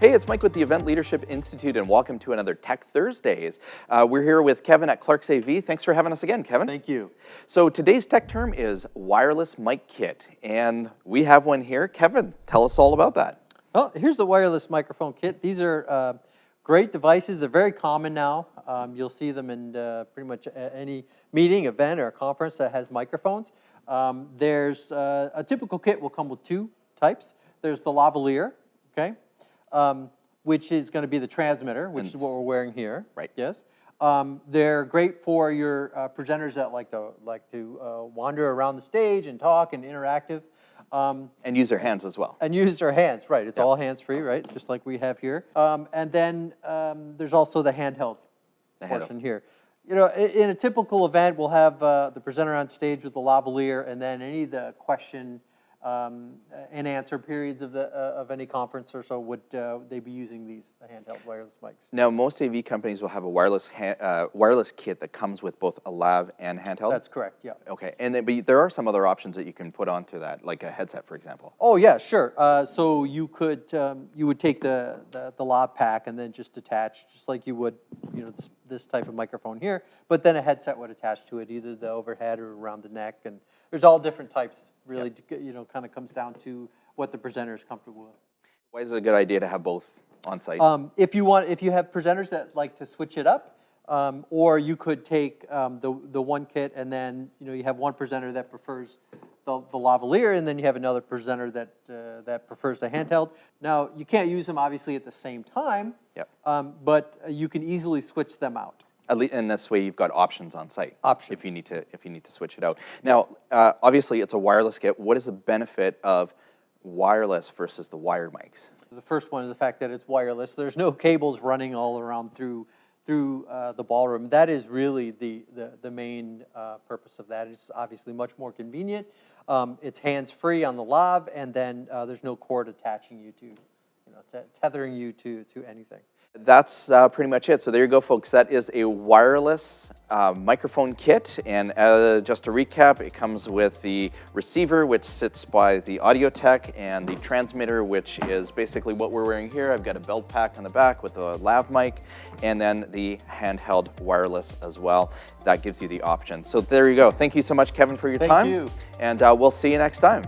Hey, it's Mike with the Event Leadership Institute, and welcome to another Tech Thursdays. We're here with Kevin at Clark's AV. Thanks for having us again, Kevin. Thank you. So today's tech term is wireless mic kit, and we have one here. Kevin, tell us all about that. Well, here's the wireless microphone kit. These are great devices. They're very common now. You'll see them in pretty much any meeting, event, or conference that has microphones. There's a typical kit will come with two types. There's the lavalier, okay, which is going to be the transmitter, which is what we're wearing here. Right. Yes. They're great for your presenters that like to wander around the stage and talk and interactive. And use their hands as well. And use their hands, right. It's all hands-free, right, just like we have here. And then there's also the handheld portion here. You know, in a typical event, we'll have the presenter on stage with the lavalier, and then any of the question and answer periods of any conference or so would they be using the handheld wireless mics. Now, most AV companies will have a wireless kit that comes with both a lav and handheld? That's correct, yeah. Okay, and then, but there are some other options that you can put onto that, like a headset, for example. Oh, yeah, sure. So you could, you would take the lav pack and then just attach, just like you would, you know, this type of microphone here, but then a headset would attach to it, either the overhead or around the neck, and there's all different types, really, you know, kind of comes down to what the presenter is comfortable with. Why is it a good idea to have both on site? If you have presenters that like to switch it up, or you could take the one kit and then, you know, you have one presenter that prefers the lavalier, and then you have another presenter that that prefers the handheld. Now, you can't use them obviously at the same time, but you can easily switch them out. At least in this way, you've got options on site. Options. If you need to switch it out. Now, obviously, it's a wireless kit. What is the benefit of wireless versus the wired mics? The first one is the fact that it's wireless. There's no cables running all around through the ballroom. That is really the main purpose of that. It's obviously much more convenient. It's hands-free on the lav, and then there's no cord attaching you to, you know, tethering you to anything. That's pretty much it. So there you go, folks. That is a wireless microphone kit. And just to recap, it comes with the receiver, which sits by the audio tech, and the transmitter, which is basically what we're wearing here. I've got a belt pack on the back with a lav mic, and then the handheld wireless as well. That gives you the option. So there you go. Thank you so much, Kevin, for your time. Thank you. And we'll see you next time.